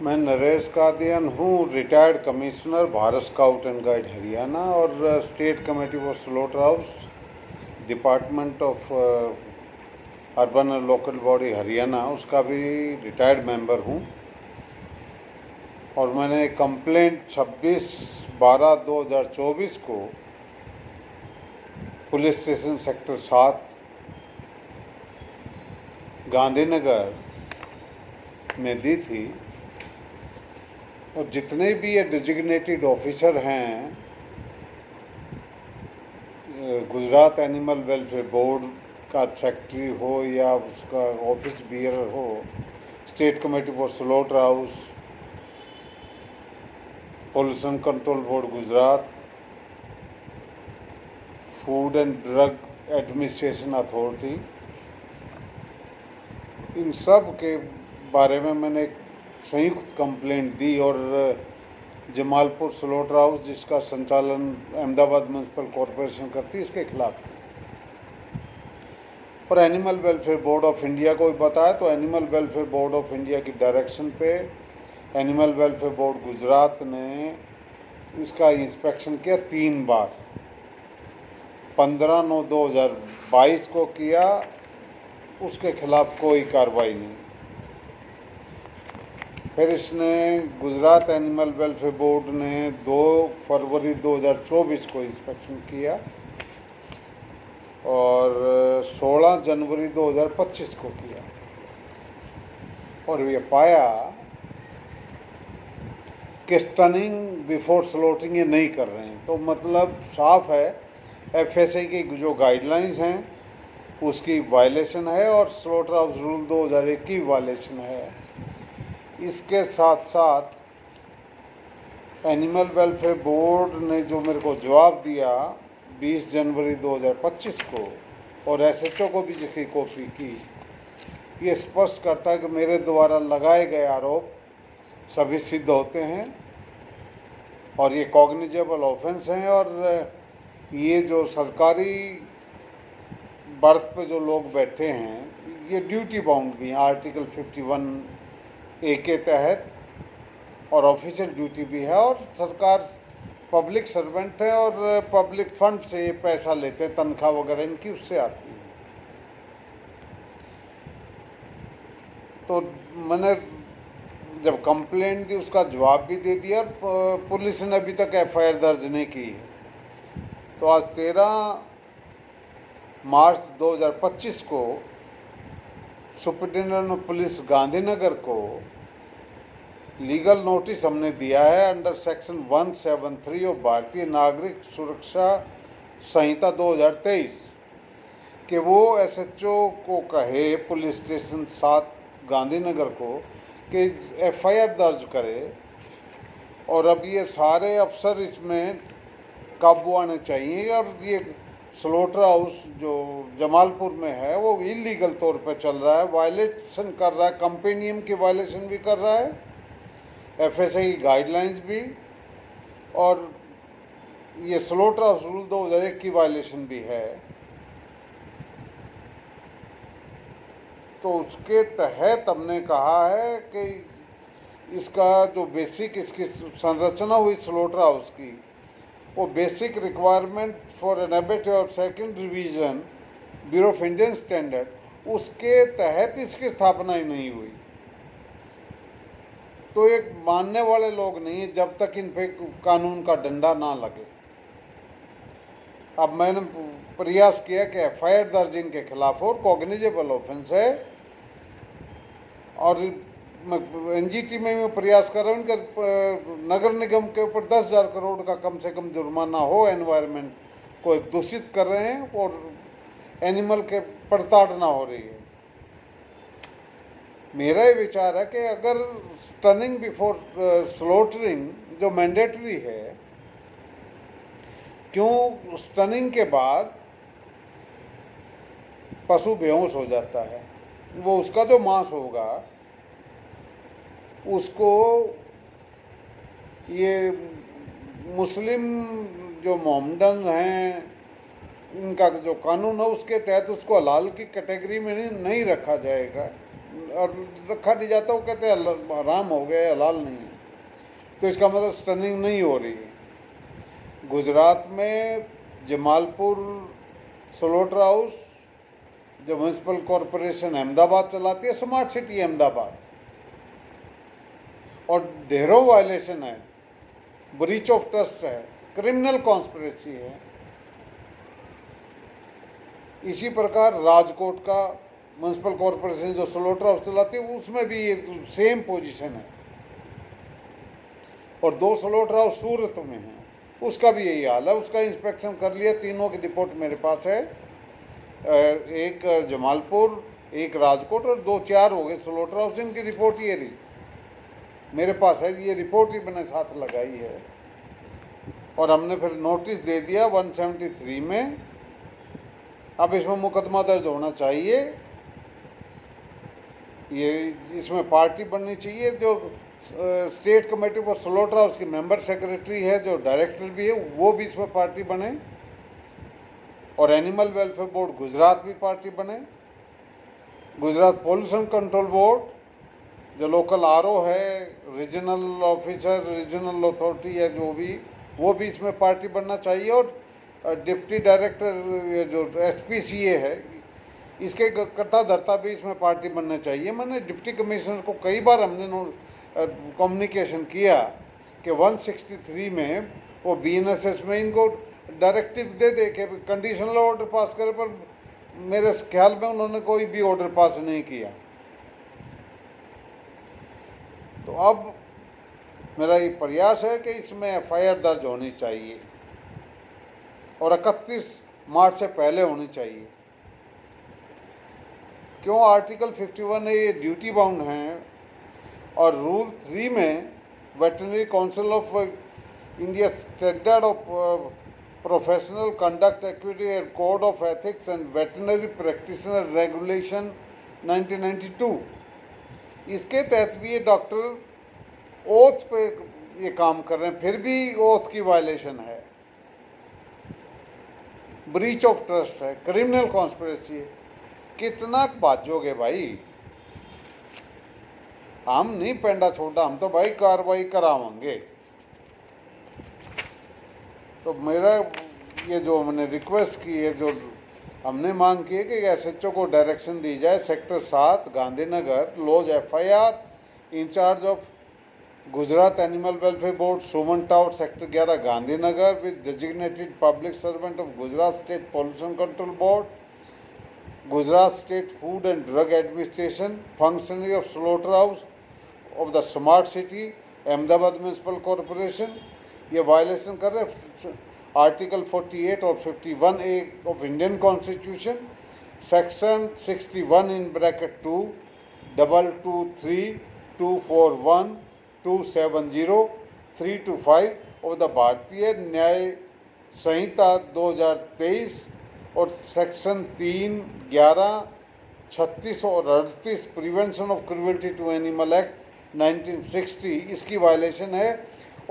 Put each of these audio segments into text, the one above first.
मैं नरेश कादियान हूँ, retired commissioner Bharat scout and guide Haryana और state committee for slaughter house, department of urban and local body Haryana, उसका भी retired member हूँ। और मैंने कंप्लेंट 26/12/2024 को पुलिस स्टेशन सेक्टर 7 गांधीनगर में दी थी। और जितने भी ये डिजिग्नेटेड ऑफिसर हैं, गुजरात एनिमल वेलफेयर बोर्ड का सेक्रेटरी हो या उसका ऑफिस बियरर हो, state committee for slaughter house, pollution control board Gujarat, food and drug administration authority, इन सब के बारे में मैंने एक संयुक्त कंप्लेंट दी। और जमालपुर स्लोटर हाउस, जिसका संचालन अहमदाबाद म्यूनसिपल कॉरपोरेशन करती है, इसके खिलाफ। और animal welfare board of India को भी बताया, तो animal welfare board of India की डायरेक्शन पे एनिमल वेलफेयर बोर्ड गुजरात ने इसका इंस्पेक्शन किया 3 बार। 15/9/2022 को किया, उसके खिलाफ कोई कार्रवाई नहीं। फिर इसने गुजरात एनिमल वेलफेयर बोर्ड ने 2 फरवरी 2024 को इंस्पेक्शन किया और 16 जनवरी 2025 को किया, और ये पाया कि स्टनिंग बिफोर स्लोटिंग ये नहीं कर रहे हैं। तो मतलब साफ है, एफएसए की जो गाइडलाइंस हैं उसकी वायलेशन है और स्लोटर हाउस रूल 2001 की वायलेशन है। इसके साथ साथ एनिमल वेलफेयर बोर्ड ने जो मेरे को जवाब दिया 20 जनवरी 2025 को, और एसएचओ को भी जिसकी कॉपी की, ये स्पष्ट करता है कि मेरे द्वारा लगाए गए आरोप सभी सिद्ध होते हैं और ये कॉग्निजेबल ऑफेंस हैं। और ये जो सरकारी बर्थ पे जो लोग बैठे हैं, ये ड्यूटी बाउंड भी हैं आर्टिकल 51A के तहत, और ऑफिशियल ड्यूटी भी है। और सरकार पब्लिक सर्वेंट है और पब्लिक फंड से ये पैसा लेते हैं, तनख्वाह वगैरह इनकी उससे आती है। तो मैंने जब कंप्लेंट दी, उसका जवाब भी दे दिया। पुलिस ने अभी तक एफआईआर दर्ज नहीं की है। तो आज 13 मार्च 2025 को सुप्रिंटेंडेंट ऑफ पुलिस गांधीनगर को लीगल नोटिस हमने दिया है अंडर सेक्शन 173 ऑफ भारतीय नागरिक सुरक्षा संहिता 2023 कि वो एसएचओ को कहे, पुलिस स्टेशन 7 गांधीनगर को, कि एफआईआर दर्ज करे। और अब ये सारे अफसर इसमें काबू आने चाहिए। और ये स्लोटर हाउस जो जमालपुर में है वो इलीगल तौर पे चल रहा है, वायलेशन कर रहा है, कंपेनियम की वायलेशन भी कर रहा है, एफएसए की गाइडलाइंस भी, और ये स्लोटर हाउस रूल 2001 की वायलेशन भी है। तो उसके तहत हमने कहा है कि इसका जो बेसिक इसकी संरचना हुई स्लोटर हाउस की, वो बेसिक रिक्वायरमेंट फॉर एनएबेट और second revision bureau of Indian standard, उसके तहत इसकी स्थापना ही नहीं हुई। तो एक मानने वाले लोग नहीं है जब तक इन पे कानून का डंडा ना लगे। अब मैंने प्रयास किया कि एफआईआर दर्ज इनके खिलाफ हो, कॉग्निजेबल ऑफेंस है। और एनजीटी में मैं प्रयास कर रहा हूँ कि नगर निगम के ऊपर 10,000 करोड़ का कम से कम जुर्माना हो। एनवायरनमेंट को दूषित कर रहे हैं और एनिमल के प्रताड़ना हो रही है। मेरा ये विचार है कि अगर स्टनिंग बिफोर स्लोटरिंग जो मैंडेटरी है, क्यों स्टनिंग के बाद पशु बेहोश हो जाता है, वो उसका जो मांस होगा उसको ये मुस्लिम जो मोहम्मदन हैं, इनका जो कानून है उसके तहत उसको हलाल की कैटेगरी में नहीं रखा जाएगा। और रखा नहीं जाता, वो कहते हैं हराम हो गया, हलाल नहीं है, तो इसका मतलब स्टनिंग नहीं हो रही है। गुजरात में जमालपुर स्लोटर हाउस जो म्यूनसिपल कॉरपोरेशन अहमदाबाद चलाती है, स्मार्ट सिटी अहमदाबाद, और ढेरों वायलेशन है, ब्रीच ऑफ ट्रस्ट है, क्रिमिनल कॉन्स्पिरेसी है। इसी प्रकार राजकोट का म्यूनसिपल कॉरपोरेशन जो स्लोटर हाउस चलाती है, उसमें भी ये सेम पोजीशन है, और 2 स्लोटर हाउस सूरत में हैं, उसका भी यही हाल है। उसका इंस्पेक्शन कर लिया, तीनों की रिपोर्ट मेरे पास है, एक जमालपुर, एक राजकोट, और 2-4 हो गए स्लोटर हाउस, जिनकी रिपोर्ट ये रही मेरे पास है। ये रिपोर्ट ही मैंने साथ लगाई है, और हमने फिर नोटिस दे दिया 173 में। अब इसमें मुकदमा दर्ज होना चाहिए, ये इसमें पार्टी बननी चाहिए, जो state committee for slaughter house की मेंबर सेक्रेटरी है, जो डायरेक्टर भी है, वो भी इसमें पार्टी बने, और एनिमल वेलफेयर बोर्ड गुजरात भी पार्टी बने। गुजरात पोल्यूशन कंट्रोल बोर्ड जो लोकल आरओ है, रीजनल ऑफिसर, रीजनल अथॉरिटी है जो भी, वो भी इसमें पार्टी बनना चाहिए, और डिप्टी डायरेक्टर जो एसपीसीए है, इसके कर्ता धर्ता भी इसमें पार्टी बनना चाहिए। मैंने डिप्टी कमिश्नर को कई बार हमने कम्युनिकेशन किया कि 163 में वो बीएनएसएस में इनको डायरेक्टिव दे दे के कंडीशनल ऑर्डर पास करे, पर मेरे ख्याल में उन्होंने कोई भी ऑर्डर पास नहीं किया। तो अब मेरा ये प्रयास है कि इसमें एफआईआर दर्ज होनी चाहिए, और 31 मार्च से पहले होनी चाहिए। क्यों? आर्टिकल 51 ये ड्यूटी बाउंड हैं, और रूल 3 में veterinary council of India standard of professional conduct activity and code of ethics and veterinary practitioner regulation 1992, इसके तहत भी ये डॉक्टर ओथ पे ये काम कर रहे हैं, फिर भी ओथ की वायलेशन है, ब्रीच ऑफ ट्रस्ट है, क्रिमिनल कॉन्स्पिरेसी है। कितना बाजोगे भाई? हम नहीं पेंडा छोड़ा, हम तो भाई कार्रवाई करावांगे। तो मेरा ये जो मैंने रिक्वेस्ट की है, जो हमने मांग की है कि एसएचओ को डायरेक्शन दी जाए, sector 7 Gandhinagar lodge FIR incharge of Gujarat animal welfare board Suman tower sector 11 Gandhinagar with designated public servant of Gujarat state pollution control board, Gujarat state food and drug administration, functionary of slaughter house of the smart city Ahmedabad municipal corporation. ये violation कर रहे article 48 और 51A of Indian constitution, section 61 in bracket 2, 223, 241, 270, 325 of the भारतीय न्याय संहिता 2023, और section 3, 11, 36 और 38 prevention of cruelty to animal act 1960, इसकी violation है।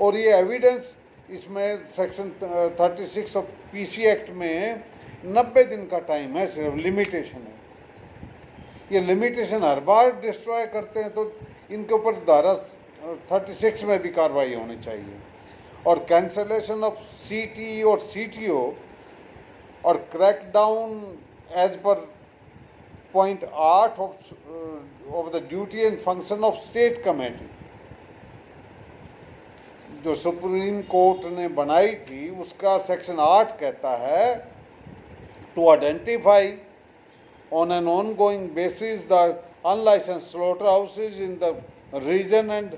और ये एविडेंस इसमें सेक्शन 36 ऑफ पीसी एक्ट में 90 दिन का टाइम है, सिर्फ लिमिटेशन है। ये लिमिटेशन हर बार डिस्ट्रॉय करते हैं, तो इनके ऊपर धारा 36 में भी कार्रवाई होनी चाहिए। और कैंसलेशन ऑफ सीटी और सीटीओ और crackdown as per point 8 of the duty and function of state committee जो सुप्रीम कोर्ट ने बनाई थी, उसका सेक्शन 8 कहता है to identify on an ongoing basis the unlicensed slaughter houses in the region and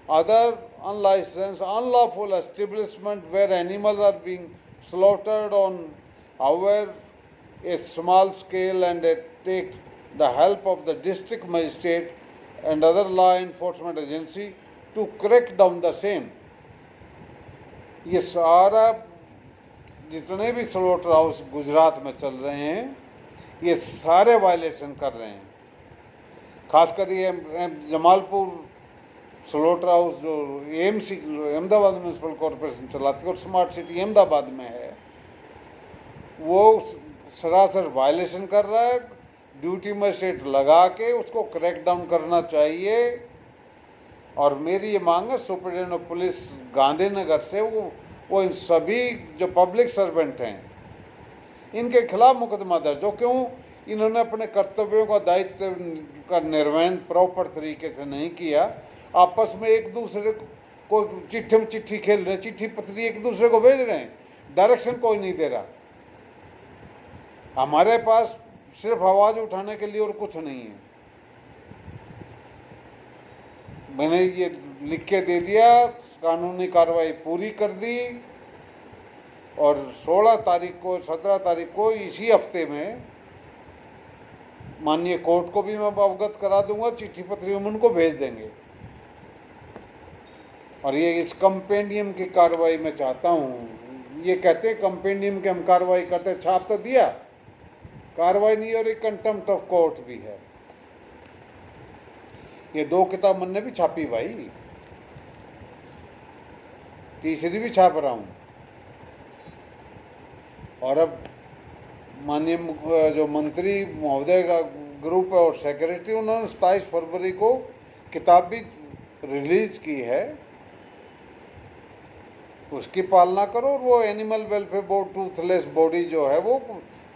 other unlicensed, unlawful establishment where animals are being slaughtered on however a small scale, and take the help of the district magistrate and other law enforcement agency to crack down the same. ये सारा जितने भी slaughter house Gujarat में चल रहे हैं, ये सारे वायलेशन कर रहे हैं। खासकर ये जमालपुर स्लॉटर हाउस जो एएमसी अहमदाबाद म्यूनसिपल कॉरपोरेशन चलाती है और स्मार्ट सिटी अहमदाबाद में है, वो सरासर वायलेशन कर रहा है, ड्यूटी मजिस्ट्रेट लगा के उसको क्रैक डाउन करना चाहिए। और मेरी ये मांग है सुप्रीडेंट ऑफ पुलिस गांधीनगर से वो इन सभी जो पब्लिक सर्वेंट हैं इनके खिलाफ मुकदमा दर्ज हो। क्यों? इन्होंने अपने कर्तव्यों का दायित्व का निर्वहन प्रॉपर तरीके से नहीं किया। आपस में एक दूसरे को चिट्ठी में चिट्ठी खेल रहे, चिट्ठी पत्री एक दूसरे को भेज रहे हैं, डायरेक्शन कोई नहीं दे रहा। हमारे पास सिर्फ आवाज उठाने के लिए और कुछ नहीं है। मैंने ये लिख के दे दिया, कानूनी कार्रवाई पूरी कर दी और 16 तारीख को 17 तारीख को इसी हफ्ते में माननीय कोर्ट को भी मैं अवगत करा दूंगा, चिट्ठी पत्री हम उनको भेज देंगे। और ये इस कंपेंडियम की कार्रवाई मैं चाहता हूँ। ये कहते हैं कंपेंडियम की हम कार्रवाई करते, छाप तो दिया, कार्रवाई नहीं, और एक कंटेम्प्ट ऑफ कोर्ट भी है। ये 2 किताब मैंने भी छापी भाई, तीसरी भी छाप रहा हूँ। और अब माननीय जो मंत्री महोदय का ग्रुप है और सेक्रेटरी, उन्होंने 27 फरवरी को किताब भी रिलीज की है, उसकी पालना करो। और वो animal welfare board, Toothless body जो है, वो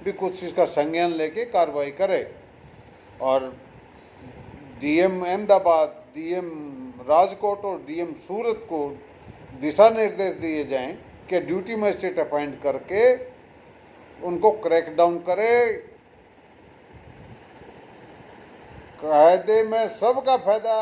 भी कुछ इसका संज्ञान लेके कार्रवाई करे। और डीएम अहमदाबाद, डीएम राजकोट और डीएम सूरत को दिशा निर्देश दिए जाएं कि ड्यूटी मजिस्ट्रेट अपॉइंट करके उनको क्रैक डाउन करे। कायदे में सबका फायदा।